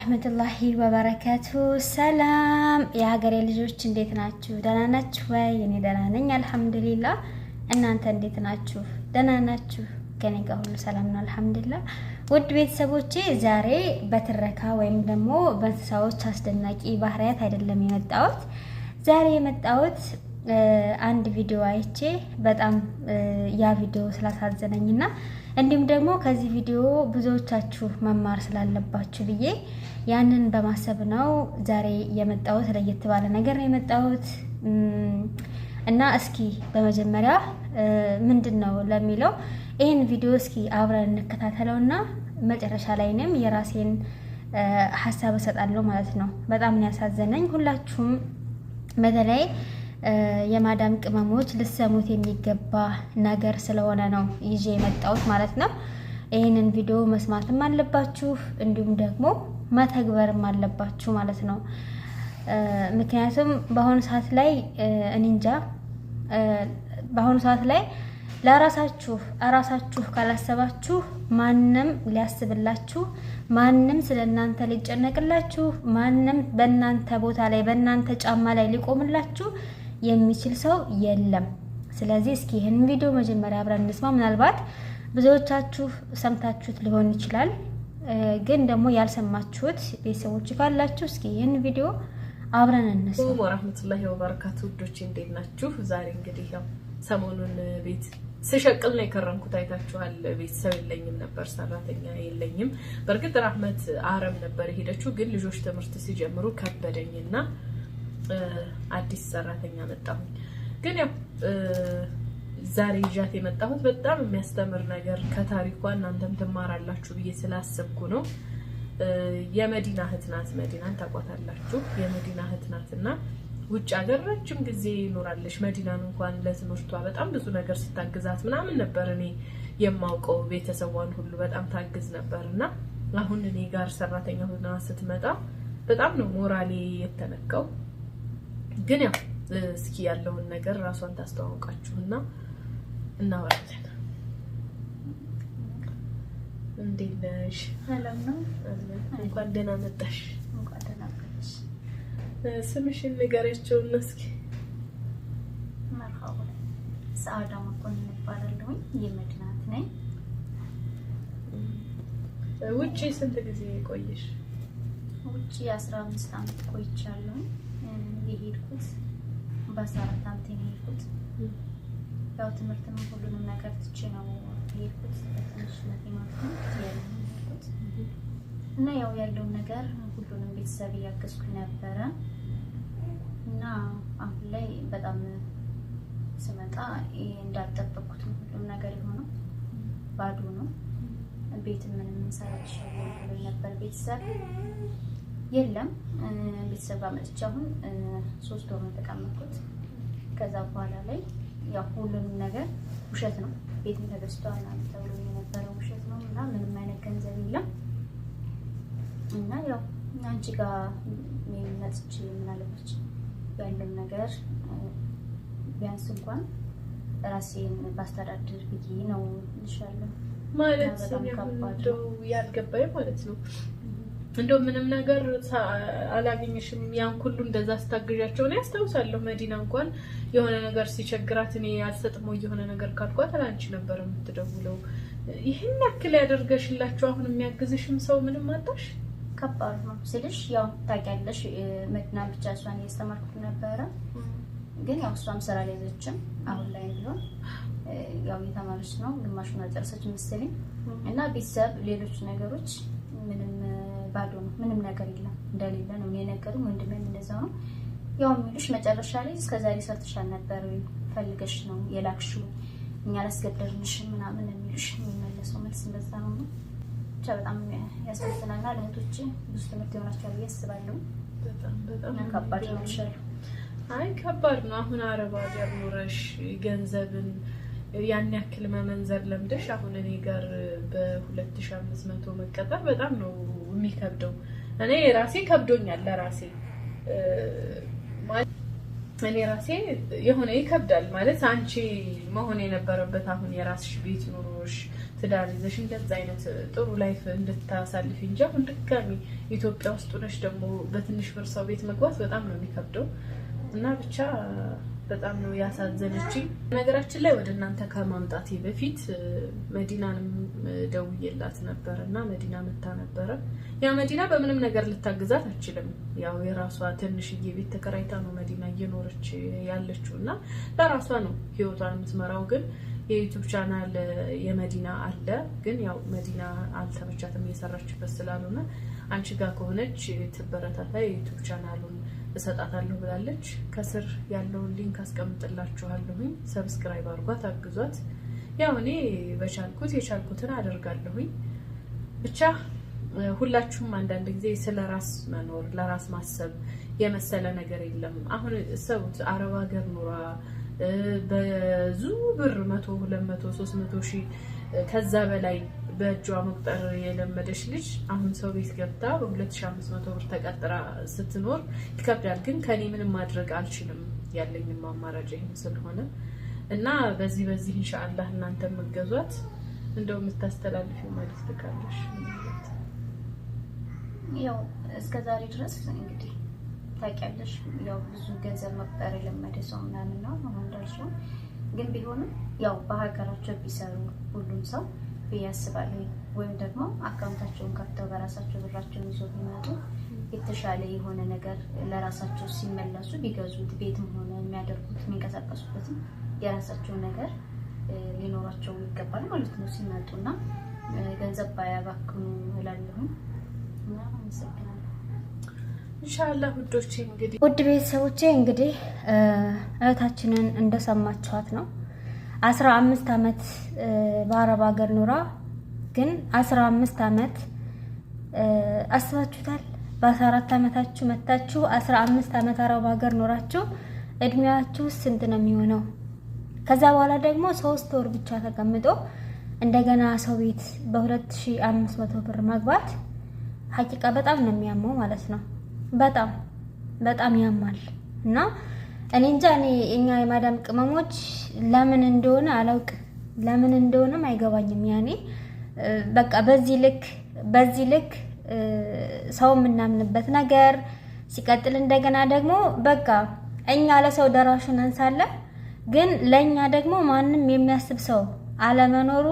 ረህመቱላሂ ወበረካቱ። ሰላም የሀገሬ ልጆች እንዴት ናችሁ? ደህና ናችሁ ወይ? እኔ ደህና ነኝ አልሐምዱሊላህ። እናንተ እንዴት ናችሁ? ደህና ናችሁ? ከኔ ጋር ሁሉ ሰላም ነው አልሐምዱሊላህ። ውድ ቤተሰቦቼ ዛሬ በትረካ ወይም ደግሞ በእንስሳዎች አስደናቂ ባህሪያት አይደለም የመጣሁት። ዛሬ የመጣሁት አንድ ቪዲዮ አይቼ በጣም ያ ቪዲዮ ስላሳዘነኝና እንዲሁም ደግሞ ከዚህ ቪዲዮ ብዙዎቻችሁ መማር ስላለባችሁ ብዬ ያንን በማሰብ ነው ዛሬ የመጣሁት። ለየት ባለ ነገር ነው የመጣሁት እና እስኪ በመጀመሪያ ምንድነው ለሚለው ይሄን ቪዲዮ እስኪ አብረን እንከታተለውና መጨረሻ ላይንም የራሴን ሐሳብ እሰጣለሁ ማለት ነው። በጣም ነው ያሳዘነኝ። ሁላችሁም በተለይ የማዳም ቅመሞች ልሰሙት የሚገባ ነገር ስለሆነ ነው ይዤ የመጣሁት ማለት ነው። ይሄንን ቪዲዮ መስማትም አለባችሁ እንዲሁም ደግሞ መተግበርም አለባችሁ ማለት ነው። ምክንያቱም በአሁኑ ሰዓት ላይ እኔ እንጃ በአሁኑ ሰዓት ላይ ለራሳችሁ ካላሰባችሁ ማንም ሊያስብላችሁ፣ ማንም ስለናንተ ሊጨነቅላችሁ፣ ማንም በእናንተ ቦታ ላይ በእናንተ ጫማ ላይ ሊቆምላችሁ የሚችል ሰው የለም። ስለዚህ እስኪ ይህን ቪዲዮ መጀመሪያ አብረን እንስማ። ምናልባት ብዙዎቻችሁ ሰምታችሁት ሊሆን ይችላል፣ ግን ደግሞ ያልሰማችሁት ቤተሰቦች ካላችሁ እስኪ ይህን ቪዲዮ አብረን እንስማ። ወራህመቱላሂ ወበረካቱ ውዶቼ እንዴት ናችሁ? ዛሬ እንግዲህ ያው ሰሞኑን ቤት ስሸቅል ነው የከረምኩት። አይታችኋል። ቤተሰብ የለኝም ነበር፣ ሰራተኛ የለኝም። በእርግጥ ራህመት አረም ነበር ሄደችው፣ ግን ልጆች ትምህርት ሲጀምሩ ከበደኝና አዲስ ሰራተኛ መጣሁኝ። ግን ያው ዛሬ ይዣት የመጣሁት በጣም የሚያስተምር ነገር ከታሪኳ እናንተም ትማራላችሁ ብዬ ስላሰብኩ ነው። የመዲና እህት ናት። መዲናን ታውቋታላችሁ። የመዲና እህት ናትና ውጭ ሀገር ረጅም ጊዜ ይኖራለች። መዲናን እንኳን ለትምህርቷ በጣም ብዙ ነገር ስታግዛት ምናምን ነበር እኔ የማውቀው። ቤተሰቧን ሁሉ በጣም ታግዝ ነበርና አሁን እኔ ጋር ሰራተኛ ሆና ስትመጣ በጣም ነው ሞራሌ የተነካው። ግን ያው እስኪ ያለውን ነገር ራሷን ታስተዋውቃችሁና እናወራለን። እንዴት ነሽ? ሰላም ነው። እንኳን ደህና መጣሽ። እንኳን ደህና መጣሽ። ስምሽን ንገሪያቸውና እስኪ። መርሃባ ሰዓዳ መኮንን እባላለሁ። የመዲና እህት ነኝ። ውጪ ስንት ጊዜ ቆየሽ? ውጪ 15 ዓመት ቆይቻለሁ። የሄድኩት በ14 ዓመት ነው የሄድኩት። ያው ትምህርትም ሁሉንም ነገር ትቼ ነው የሄድኩት። በትንሽነት ማለት ነው የሄድኩት እና ያው ያለውን ነገር ሁሉንም ቤተሰብ እያገዝኩ ነበረ እና አሁን ላይ በጣም ስመጣ እንዳልጠበቅኩት ሁሉም ነገር የሆነው ባዶ ነው። ቤት ምንም እንሰራሽ ነበር ቤተሰብ የለም። ቤተሰብ ጋር መጥቼ አሁን 3 ወር ነው ተቀመጥኩት። ከዛ በኋላ ላይ ያው ሁሉንም ነገር ውሸት ነው። ቤትም ተገዝቷል ምናምን ተብሎ የነበረው ውሸት ነው እና ምንም አይነት ገንዘብ የለም እና ያው አንቺ ጋር መጥቼ ምናለች ያለው ነገር ቢያንስ እንኳን ራሴን ባስተዳድር ብዬ ነው ልሻለሁ ማለት ነው። ያልገባኝ ማለት ነው እንደው ምንም ነገር አላገኘሽም? ያን ሁሉ እንደዛ አስታግዣቸው ነው ያስታውሳለሁ። መዲና እንኳን የሆነ ነገር ሲቸግራት እኔ ያልሰጥሞ የሆነ ነገር ካልኳት አንቺ ነበር የምትደውለው። ይሄን ያክል ያደርገሽላችሁ አሁን የሚያግዝሽም ሰው ምንም አጣሽ? ከባድ ነው ስልሽ ያው ታውቂያለሽ፣ መዲና ብቻ እሷን እያስተማርኩት ነበረ። ግን ያው እሷም ስራ ላይዘችም አሁን ላይ ቢሆን ያው እየተማረች ነው፣ ግማሹን አልጨረሰች መሰለኝ እና ቤተሰብ ሌሎች ነገሮች ምንም ባዶ ነው። ምንም ነገር የለም እንደሌለ ነው የነገሩኝ። ወንድሜም እንደዛው ነው ያው የሚሉሽ መጨረሻ ላይ እስከዛሬ ሰርተሻል ነበር ፈልገሽ ነው የላክሽው እኛ አላስገደድንሽም ምናምን የሚሉሽ የሚመለሰው መልስ እንደዛ ነው። ብቻ በጣም ያሳዝናልና ለእህቶቼ ብዙ ትምህርት ይሆናቸዋል ብዬ አስባለሁ። በጣም ከባድ ነው ይሻላል። አይ ከባድ ነው። አሁን አረብ ሀገር ኖረሽ ገንዘብን ያን ያክል መመንዘር ለምደሽ አሁን እኔ ጋር በ2500 መቀጠር በጣም ነው የሚከብደው። እኔ ራሴ ከብዶኛል ለራሴ ማለት እኔ ራሴ የሆነ ይከብዳል ማለት አንቺ መሆን የነበረበት አሁን የራስሽ ቤት ኑሮሽ ትዳር ይዘሽ እንደዛ አይነት ጥሩ ላይፍ እንድታሳልፊ እንጂ አሁን ድጋሚ ኢትዮጵያ ውስጥ ሆነሽ ደግሞ በትንሽ ብር ሰው ቤት መግባት በጣም ነው የሚከብደው እና ብቻ በጣም ነው ያሳዘነችኝ። ነገራችን ላይ ወደ እናንተ ከማምጣቴ በፊት መዲናንም ደውዬላት ነበር እና መዲና መታ ነበረ። ያ መዲና በምንም ነገር ልታግዛት አትችልም። ያው የራሷ ትንሽዬ ቤት ተከራይታ ነው መዲና እየኖረች ያለችው እና ለራሷ ነው ህይወቷን የምትመራው። ግን የዩቲዩብ ቻናል የመዲና አለ። ግን ያው መዲና አልተመቻትም እየሰራችበት ስላልሆነ አንቺ ጋር ከሆነች ትበረታታ የዩቲዩብ ቻናሉን እሰጣታለሁ ብላለች። ከስር ያለውን ሊንክ አስቀምጥላችኋለሁኝ። ሰብስክራይብ አድርጓት፣ አግዟት። ያው እኔ በቻልኩት የቻልኩትን አደርጋለሁኝ። ብቻ ሁላችሁም አንዳንድ ጊዜ ስለ ራስ መኖር ለራስ ማሰብ የመሰለ ነገር የለም። አሁን ሰውት አረብ ሀገር ኑራ በዙ ብር 100 200 300 ሺህ ከዛ በላይ በእጇ መቁጠር የለመደች ልጅ አሁን ሰው ቤት ገብታ በ2500 ብር ተቀጥራ ስትኖር ይከብዳል። ግን ከኔ ምንም ማድረግ አልችልም፣ ያለኝም አማራጭ ይሄን ስለሆነ እና በዚህ ኢንሻአላህ እናንተ መገዟት። እንደው የምታስተላልፊው መልዕክት ካለሽ? ያው እስከዛሬ ድረስ እንግዲህ ታውቂያለሽ፣ ያው ብዙ ገንዘብ መቁጠር የለመደ ሰው ምናምን ነው እንዳልሽው። ግን ቢሆንም ያው በሀገራቸው ቢሰሩ ሁሉም ሰው ያስባሉ፣ ወይም ደግሞ አካውንታቸውን ከፍተው በራሳቸው ብራቸውን ይዘው ቢመጡ የተሻለ የሆነ ነገር ለራሳቸው ሲመለሱ ቢገዙት፣ ቤትም ሆነ የሚያደርጉት የሚንቀሳቀሱበትም የራሳቸው ነገር ሊኖራቸው ይገባል ማለት ነው ሲመጡና ገንዘብ ባያባክኑ እላለሁ። እና አመሰግናለሁ። ኢንሻአላህ ውዶቼ፣ እንግዲህ ውድ ቤተሰቦቼ እንግዲህ እህታችንን እንደሰማችኋት ነው። 15 ዓመት በአረብ ሀገር ኑራ ግን 15 ዓመት አስባችሁታል? በ14 ዓመታችሁ መታችሁ 15 ዓመት አረብ ሀገር ኖራችሁ እድሜያችሁ ስንት ነው የሚሆነው? ከዛ በኋላ ደግሞ 3 ወር ብቻ ተቀምጦ እንደገና ሰው ቤት በ2500 ብር መግባት ሀቂቃ በጣም ነው የሚያመው ማለት ነው። በጣም ያማል እና እኔ እንጃ እኛ የማዳም ቅመሞች ለምን እንደሆነ አላውቅም፣ ለምን እንደሆነም አይገባኝም። ያኔ በቃ በዚህ ልክ ሰው የምናምንበት ነገር ሲቀጥል እንደገና ደግሞ በቃ እኛ ለሰው ደራሹን እንሳለን፣ ግን ለኛ ደግሞ ማንም የሚያስብ ሰው አለመኖሩ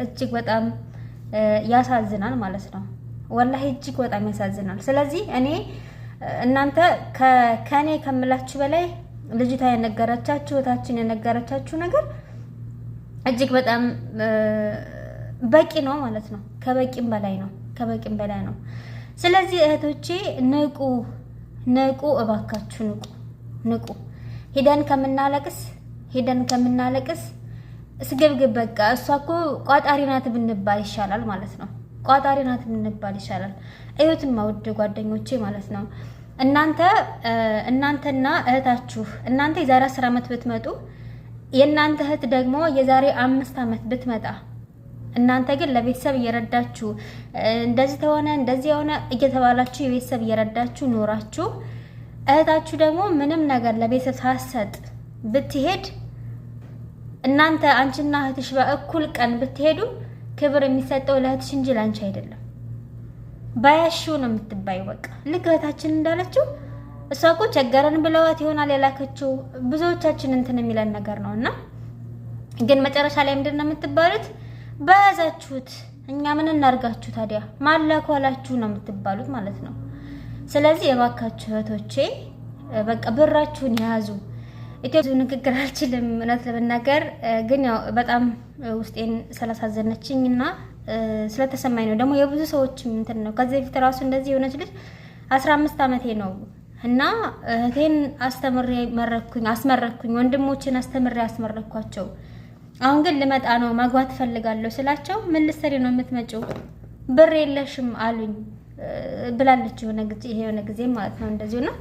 እጅግ በጣም ያሳዝናል ማለት ነው። ወላሂ እጅግ በጣም ያሳዝናል። ስለዚህ እኔ እናንተ ከኔ ከምላችሁ በላይ ልጅቷ የነገረቻችሁ እህታችን የነገረቻችሁ ነገር እጅግ በጣም በቂ ነው ማለት ነው። ከበቂም በላይ ነው። ስለዚህ እህቶቼ ንቁ፣ እባካችሁ ንቁ። ሄደን ከምናለቅስ ስግብግብ በቃ እሷ እኮ ቋጣሪ ናት ብንባል ይሻላል ማለት ነው። ቋጣሪ ናት ብንባል ይሻላል። እዩትማ ውድ ጓደኞቼ ማለት ነው። እናንተና እህታችሁ እናንተ የዛሬ 10 ዓመት ብትመጡ የእናንተ እህት ደግሞ የዛሬ 5 ዓመት ብትመጣ እናንተ ግን ለቤተሰብ እየረዳችሁ እንደዚህ ተሆነ እንደዚህ የሆነ እየተባላችሁ የቤተሰብ እየረዳችሁ ኖራችሁ እህታችሁ ደግሞ ምንም ነገር ለቤተሰብ ሳትሰጥ ብትሄድ እናንተ አንቺና እህትሽ በእኩል ቀን ብትሄዱ ክብር የሚሰጠው ለእህትሽ እንጂ ላንቺ አይደለም። ባያሽው ነው የምትባዩ። በቃ ልክ እህታችን እንዳለችው እሷ እኮ ቸገረን ብለዋት ይሆናል የላከችው። ብዙዎቻችን እንትን የሚለን ነገር ነውና ግን መጨረሻ ላይ ምንድን ነው የምትባሉት? በያዛችሁት እኛ ምን እናርጋችሁ ታዲያ ማላኳላችሁ ነው የምትባሉት ማለት ነው። ስለዚህ የባካችሁ እህቶቼ በቃ ብራችሁን ያዙ። ኢትዮጵያ ንግግር አልችልም እውነት ለመናገር ግን ያው በጣም ውስጤን ስላሳዘነችኝና ስለተሰማኝ ነው። ደግሞ የብዙ ሰዎች እንትን ነው። ከዚህ በፊት ራሱ እንደዚህ የሆነች ልጅ 15 ዓመቴ ነው እና እህቴን አስመረኩኝ፣ ወንድሞችን አስተምሬ አስመረኳቸው። አሁን ግን ልመጣ ነው ማግባት ፈልጋለሁ ስላቸው ምን ልትሰሪ ነው የምትመጪው? ብር የለሽም አሉኝ ብላለች የሆነ ጊዜ ማለት ነው። እንደዚሁ ነው።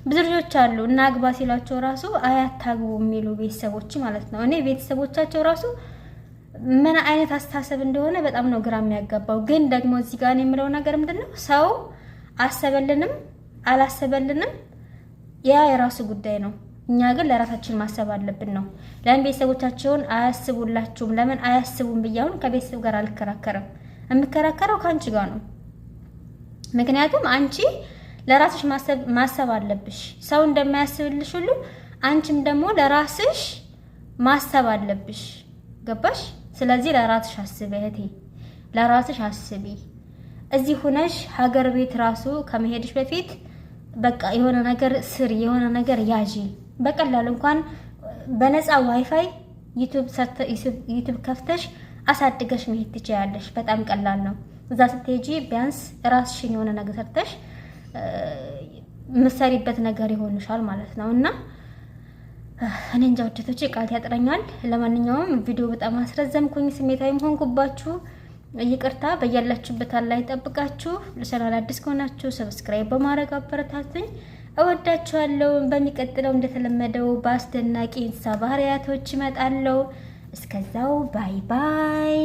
ብዙ ልጆች አሉ እና አግባ ሲላቸው ራሱ አያታግቡ የሚሉ ቤተሰቦች ማለት ነው። እኔ ቤተሰቦቻቸው ራሱ ምን አይነት አስተሳሰብ እንደሆነ በጣም ነው ግራ የሚያጋባው። ግን ደግሞ እዚህ ጋር የምለው ነገር ምንድነው ሰው አሰበልንም አላሰበልንም ያ የራሱ ጉዳይ ነው። እኛ ግን ለራሳችን ማሰብ አለብን ነው። ለምን ቤተሰቦቻቸውን አያስቡላችሁም? ለምን አያስቡም ብያውን ከቤተሰብ ጋር አልከራከርም። የምከራከረው ከአንቺ ጋር ነው። ምክንያቱም አንቺ ለራስሽ ማሰብ አለብሽ። ሰው እንደማያስብልሽ ሁሉ አንቺም ደግሞ ለራስሽ ማሰብ አለብሽ። ገባሽ? ስለዚህ ለራስሽ አስቢ እህቴ፣ ለራስሽ አስቢ። እዚህ ሆነሽ ሀገር ቤት ራሱ ከመሄድሽ በፊት በቃ የሆነ ነገር ስሪ፣ የሆነ ነገር ያዢ። በቀላል እንኳን በነፃ ዋይፋይ ዩቲዩብ ከፍተሽ አሳድገሽ መሄድ ትችያለሽ። በጣም ቀላል ነው። እዛ ስትሄጂ ቢያንስ ራስሽን የሆነ ነገር ሰርተሽ ምሰሪበት ነገር ይሆንሻል ማለት ነው። እና እኔ እንጃ ወደቶቼ ቃል ያጥረኛል። ለማንኛውም ቪዲዮ በጣም አስረዘምኩኝ፣ ስሜታዊም ሆንኩባችሁ፣ ይቅርታ። በያላችሁበት አላህ ይጠብቃችሁ። ለቻናል አዲስ ከሆናችሁ ሰብስክራይብ በማድረግ አበረታቱኝ። እወዳችኋለሁ። በሚቀጥለው እንደተለመደው በአስደናቂ እንስሳ ባህሪያቶች እመጣለሁ። እስከዛው ባይ ባይ።